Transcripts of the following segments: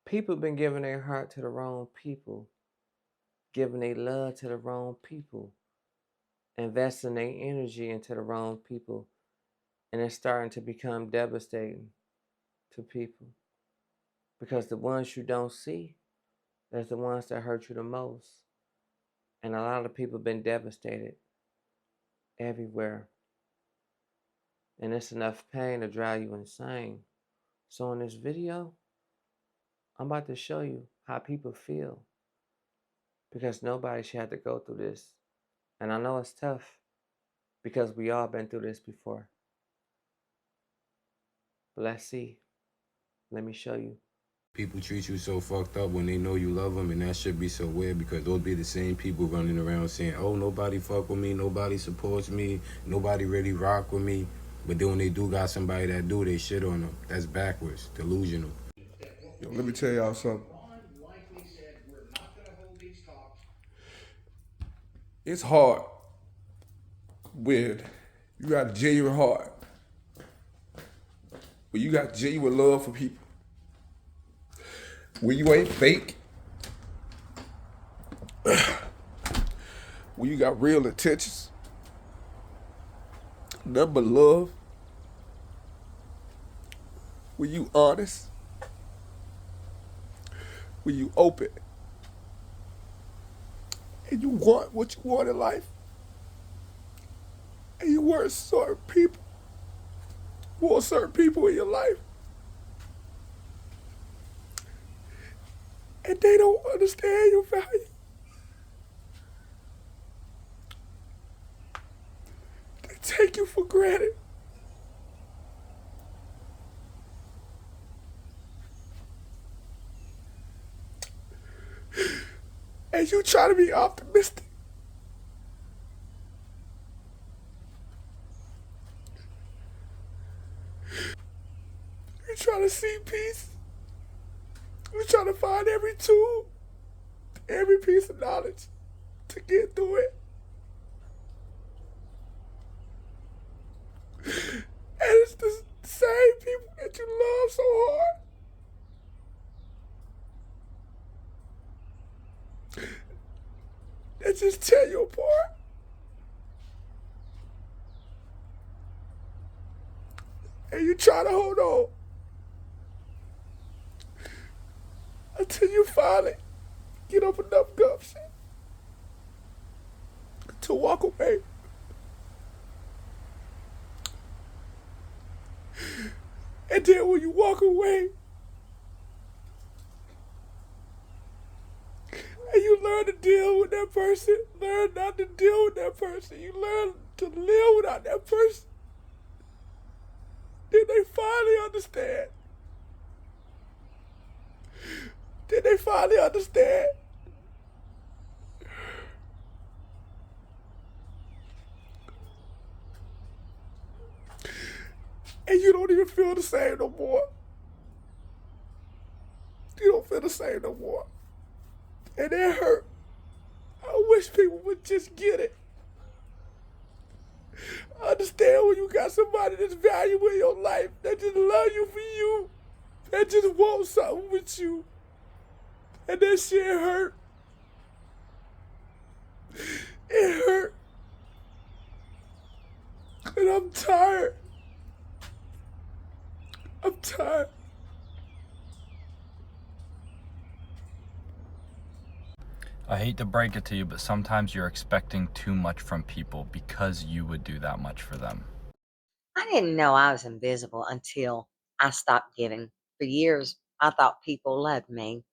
People been giving their heart to the wrong people, giving their love to the wrong people, investing their energy into the wrong people, and it's starting to become devastating to people because the ones you don't see, that's the ones that hurt you the most. And a lot of people been devastated everywhere, and it's enough pain to drive you insane. So in this video, I'm about to show you how people feel because nobody should have to go through this. And I know it's tough because we all been through this before. But let's see. Let me show you. People treat you so fucked up when they know you love them, and that should be so weird because those be the same people running around saying, "Oh, nobody fuck with me, nobody supports me, nobody really rock with me." But then when they do got somebody that do, they shit on them. That's backwards, delusional. Yo, let me tell y'all something. It's hard when you got a genuine heart, when you got genuine love for people, when you ain't fake, when you got real intentions, nothing but love, when you honest, when you open, and you want what you want in life, and you want certain people in your life, and they don't understand your value. They take you for granted. And you try to be optimistic. You try to see peace. You try to find every tool, every piece of knowledge to get through it. And it's the same people that you love so hard that just tear you apart. And you try to hold on until you finally get up enough gumption to walk away. And then when you walk away and you learn to deal with that person, learn not to deal with that person, you learn to live without that person, then they finally understand. Then they finally understand. And you don't even feel the same no more. You don't feel the same no more. And it hurt. I wish people would just get it. Understand when you got somebody that's valuable in your life, that just love you for you, that just wants something with you. And that shit hurt. It hurt. And I'm tired. I'm tired. I hate to break it to you, but sometimes you're expecting too much from people because you would do that much for them. I didn't know I was invisible until I stopped giving. For years, I thought people loved me.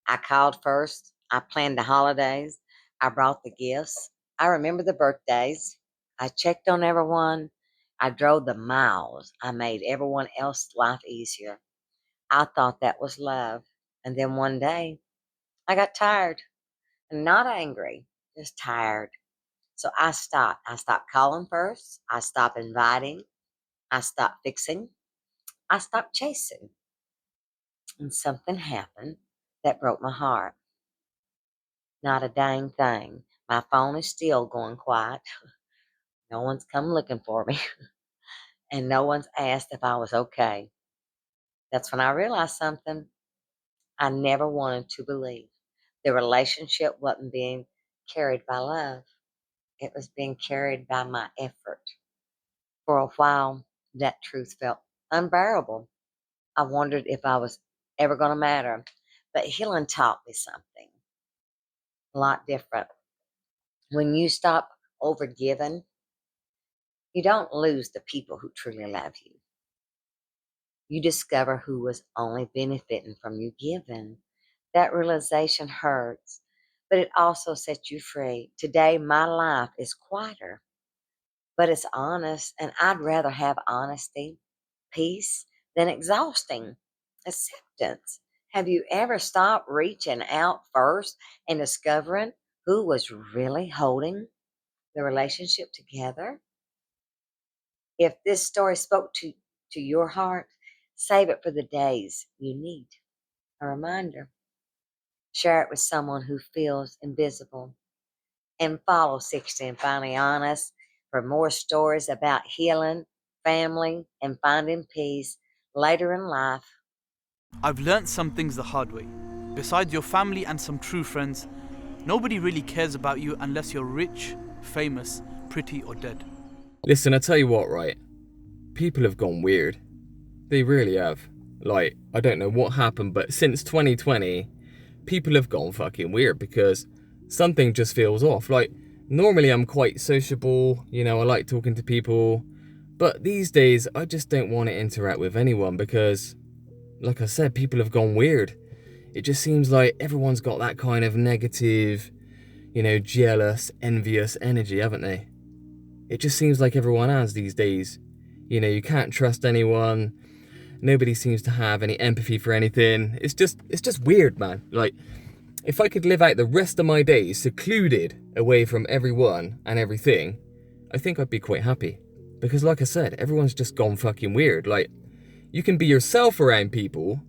I called first. I planned the holidays. I brought the gifts. I remember the birthdays. I checked on everyone. I drove the miles. I made everyone else's life easier. I thought that was love. And then one day, I got tired and not angry, just tired. So I stopped. I stopped calling first. I stopped inviting. I stopped fixing. I stopped chasing. And something happened that broke my heart. Not a dang thing. My phone is still going quiet. No one's come looking for me. And no one's asked if I was okay. That's when I realized something. I never wanted to believe the relationship wasn't being carried by love. It was being carried by my effort. For a while, that truth felt unbearable. I wondered if I was ever going to matter. But healing taught me something a lot different. When you stop overgiving, you don't lose the people who truly love you. You discover who was only benefiting from you giving. That realization hurts, but it also sets you free. Today, my life is quieter, but it's honest, and I'd rather have honesty, peace, than exhausting acceptance. Have you ever stopped reaching out first and discovering who was really holding the relationship together? If this story spoke to your heart, save it for the days you need a reminder. Share it with someone who feels invisible. And follow 60 and Finally Honest for more stories about healing, family, and finding peace later in life. I've learnt some things the hard way. Besides your family and some true friends, nobody really cares about you unless you're rich, famous, pretty, or dead. Listen, I tell you what, right? People have gone weird. They really have. Like, I don't know what happened, but since 2020, people have gone fucking weird because something just feels off. Like, normally I'm quite sociable, you know, I like talking to people, but these days I just don't want to interact with anyone because, like I said, people have gone weird. It just seems like everyone's got that kind of negative, you know, jealous, envious energy, haven't they? It just seems like everyone has these days. You know, you can't trust anyone. Nobody seems to have any empathy for anything. It's just weird, man. Like, if I could live out the rest of my days secluded away from everyone and everything, I think I'd be quite happy. Because like I said, everyone's just gone fucking weird. Like, you can be yourself around people,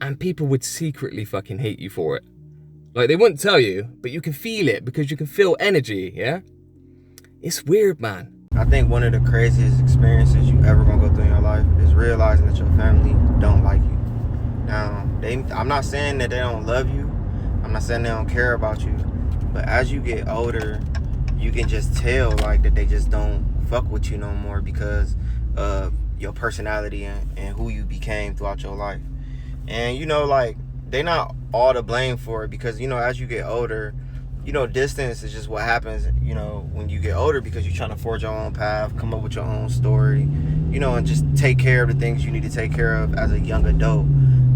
and people would secretly fucking hate you for it. Like, they wouldn't tell you, but you can feel it because you can feel energy, yeah? It's weird, man. I think one of the craziest experiences you ever gonna go through in your life is realizing that your family don't like you. Now, I'm not saying that they don't love you. I'm not saying they don't care about you. But as you get older, you can just tell like that they just don't fuck with you no more because of your personality and who you became throughout your life. And you know, like, they not all to blame for it because, you know, as you get older, you know, distance is just what happens, you know, when you get older because you're trying to forge your own path, come up with your own story, you know, and just take care of the things you need to take care of as a young adult.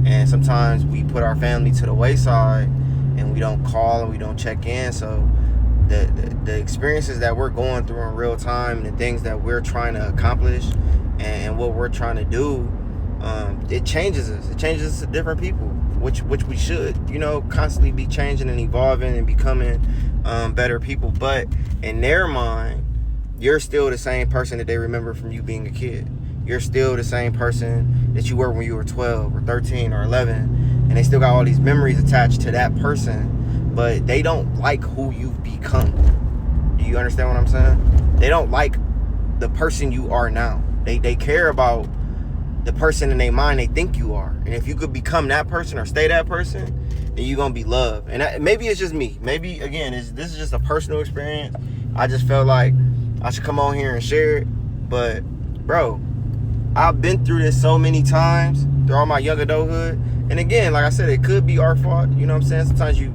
And sometimes we put our family to the wayside and we don't call and we don't check in. So the experiences that we're going through in real time and the things that we're trying to accomplish and what we're trying to do, it changes us. It changes us to different people, which we should, you know, constantly be changing and evolving and becoming better people. But in their mind, you're still the same person that they remember from you being a kid. You're still the same person that you were when you were 12 or 13 or 11, and they still got all these memories attached to that person, but they don't like who you've become. Do you understand what I'm saying? They don't like the person you are now. They care about the person in their mind they think you are. And if you could become that person or stay that person, then you're gonna be loved. And maybe it's just me. Maybe, again, this is just a personal experience. I just felt like I should come on here and share it. But, bro, I've been through this so many times throughout my young adulthood. And again, like I said, it could be our fault. You know what I'm saying? Sometimes you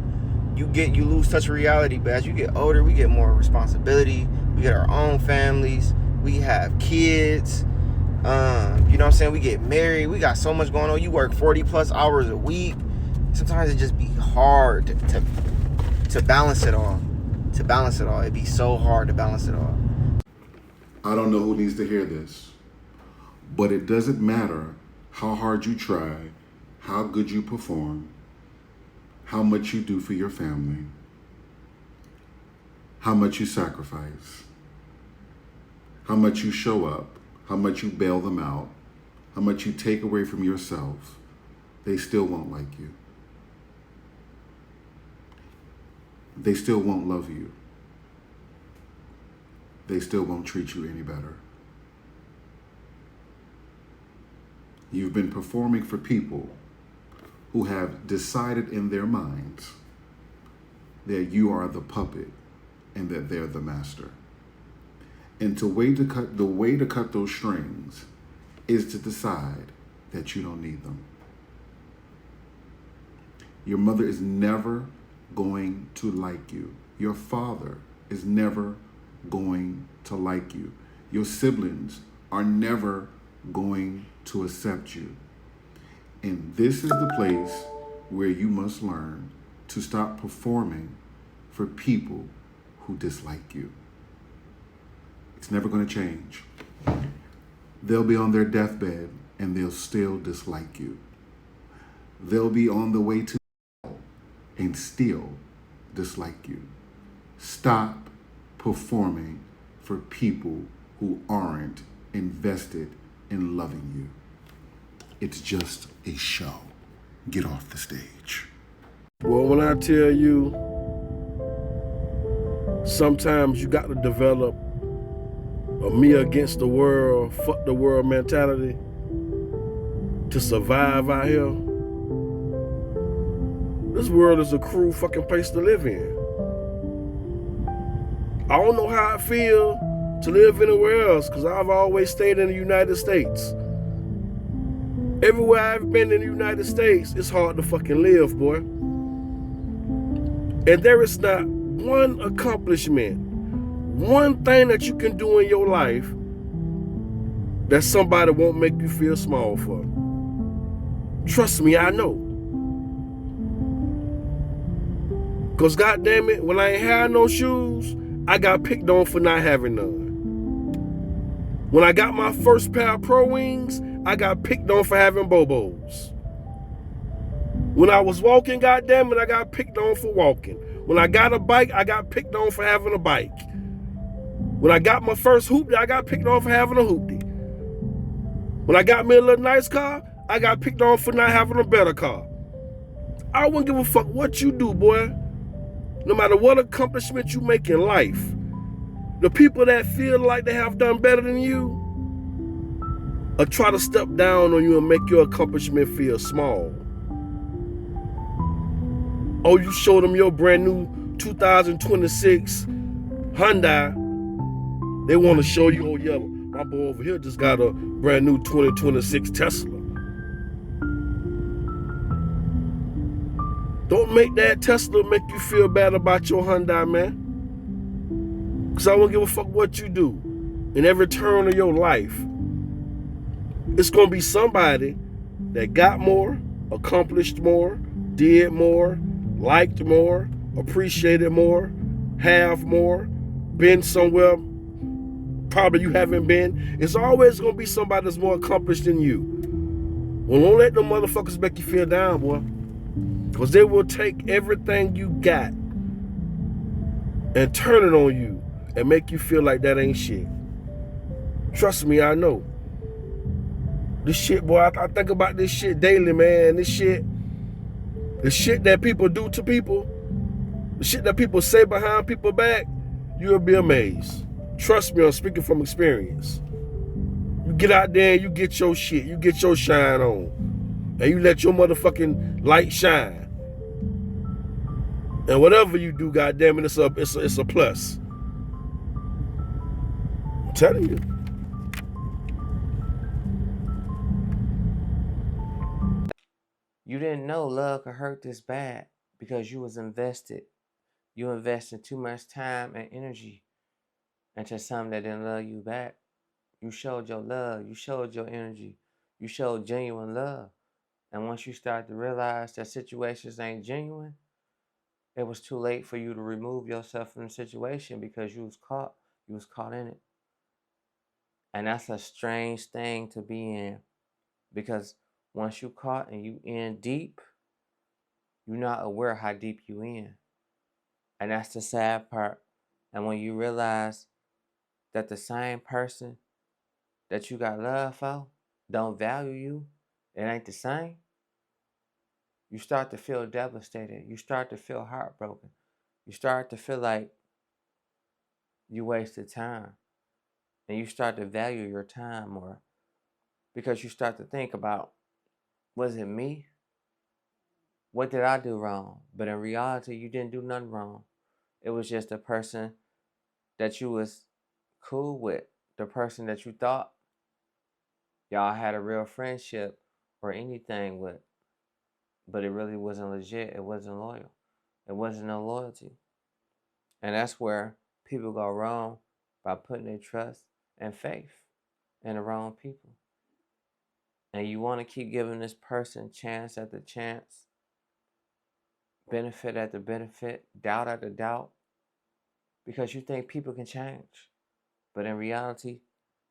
lose touch with reality. But as you get older, we get more responsibility. We get our own families. We have kids. You know what I'm saying? We get married. We got so much going on. You work 40 plus hours a week. Sometimes it just be hard to balance it all. To balance it all. It'd be so hard to balance it all. I don't know who needs to hear this, but it doesn't matter how hard you try, how good you perform, how much you do for your family, how much you sacrifice, how much you show up, how much you bail them out, how much you take away from yourself, they still won't like you. They still won't love you. They still won't treat you any better. You've been performing for people who have decided in their minds that you are the puppet and that they're the master. And the way to cut those strings is to decide that you don't need them. Your mother is never going to like you. Your father is never going to like you. Your siblings are never going to accept you. And this is the place where you must learn to stop performing for people who dislike you. It's never going to change. They'll be on their deathbed and they'll still dislike you. They'll be on the way to hell and still dislike you. Stop performing for people who aren't invested in loving you. It's just a show. Get off the stage. Well, when I tell you, sometimes you got to develop a me against the world, fuck the world mentality to survive out here. This world is a cruel fucking place to live in. I don't know how I feel to live anywhere else because I've always stayed in the United States. Everywhere I've been in the United States, it's hard to fucking live, boy. And there is not one accomplishment, one thing that you can do in your life that somebody won't make you feel small for. Trust me, I know. Cause goddamn it, when I ain't had no shoes, I got picked on for not having none. When I got my first pair of Pro Wings, I got picked on for having Bobos. When I was walking, goddamn it, I got picked on for walking. When I got a bike, I got picked on for having a bike. When I got my first hoopty, I got picked on for having a hoopty. When I got me a little nice car, I got picked on for not having a better car. I wouldn't give a fuck what you do, boy. No matter what accomplishment you make in life, the people that feel like they have done better than you or try to step down on you and make your accomplishment feel small. Oh, you showed them your brand new 2026 Hyundai. They want to show you, oh yeah, my boy over here just got a brand new 2026 Tesla. Don't make that Tesla make you feel bad about your Hyundai, man. Because I won't give a fuck what you do. In every turn of your life, it's going to be somebody that got more, accomplished more, did more, liked more, appreciated more, have more, been somewhere probably you haven't been. It's always going to be somebody that's more accomplished than you. Well, don't let them motherfuckers make you feel down, boy. Because they will take everything you got and turn it on you and make you feel like that ain't shit. Trust me, I know. This shit, boy, I think about this shit daily, man. This shit, the shit that people do to people, the shit that people say behind people's back, you'll be amazed. Trust me, I'm speaking from experience. You get out there and you get your shit, you get your shine on, and you let your motherfucking light shine. And whatever you do, goddamn it, it's a plus. I'm telling you. You didn't know love could hurt this bad because you was invested. You invested too much time and energy into something that didn't love you back. You showed your love. You showed your energy. You showed genuine love. And once you start to realize that situations ain't genuine, it was too late for you to remove yourself from the situation because you was caught. You was caught in it. And that's a strange thing to be in because once you caught and you in deep, you're not aware how deep you in. And that's the sad part. And when you realize that the same person that you got love for don't value you, it ain't the same, you start to feel devastated. You start to feel heartbroken. You start to feel like you wasted time. And you start to value your time more because you start to think about, was it me? what did I do wrong? But in reality, you didn't do nothing wrong. It was just a person that you was cool with, the person that you thought y'all had a real friendship or anything with, but it really wasn't legit. It wasn't loyal. It wasn't no loyalty. And that's where people go wrong by putting their trust and faith in the wrong people. And you want to keep giving this person chance after chance, benefit after benefit, doubt after doubt, because you think people can change. But in reality,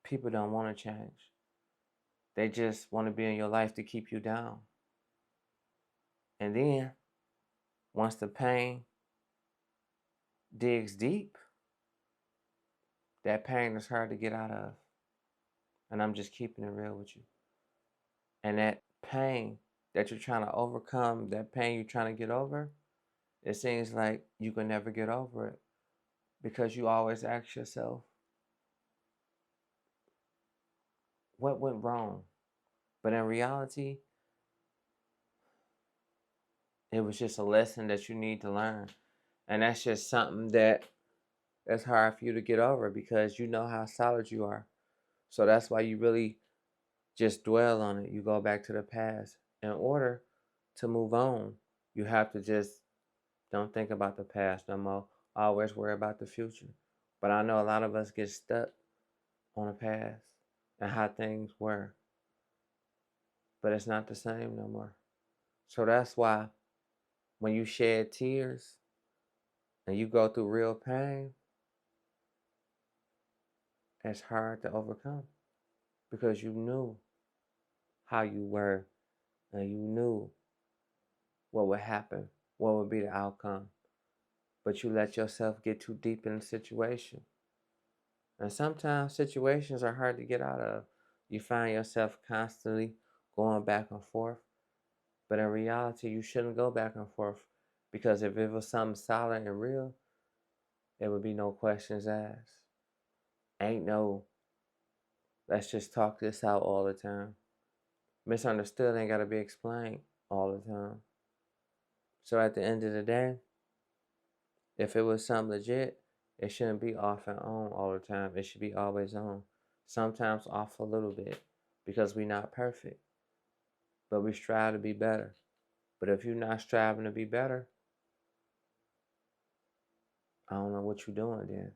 people don't want to change. They just want to be in your life to keep you down. And then, once the pain digs deep, that pain is hard to get out of. And I'm just keeping it real with you. And that pain that you're trying to overcome, that pain you're trying to get over, it seems like you can never get over it because you always ask yourself, what went wrong? But in reality, it was just a lesson that you need to learn. And that's just something that's hard for you to get over because you know how solid you are. So that's why you really just dwell on it. You go back to the past. In order to move on, you have to just don't think about the past no more. Always worry about the future. But I know a lot of us get stuck on the past and how things were. But it's not the same no more. So that's why when you shed tears and you go through real pain, it's hard to overcome because you knew how you were and you knew what would happen, what would be the outcome. But you let yourself get too deep in the situation. And sometimes situations are hard to get out of. You find yourself constantly going back and forth. But in reality, you shouldn't go back and forth because if it was something solid and real, there would be no questions asked. Ain't no, let's just talk this out all the time. Misunderstood ain't got to be explained all the time. So at the end of the day, if it was something legit, it shouldn't be off and on all the time. It should be always on. Sometimes off a little bit because we're not perfect, but we strive to be better. But if you're not striving to be better, I don't know what you're doing then.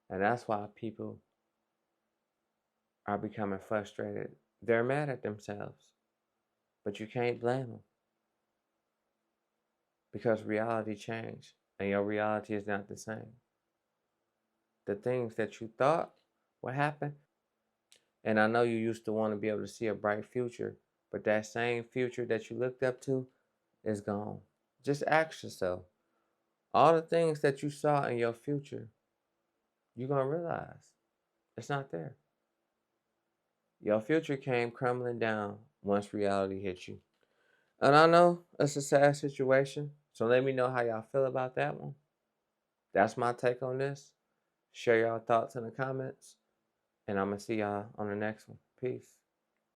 And that's why people are becoming frustrated. They're mad at themselves, but you can't blame them because reality changed and your reality is not the same. The things that you thought would happen, and I know you used to want to be able to see a bright future, but that same future that you looked up to is gone. Just ask yourself, all the things that you saw in your future, you're going to realize it's not there. Your future came crumbling down once reality hit you. And I know it's a sad situation, so let me know how y'all feel about that one. That's my take on this. Share y'all thoughts in the comments, and I'm going to see y'all on the next one. Peace.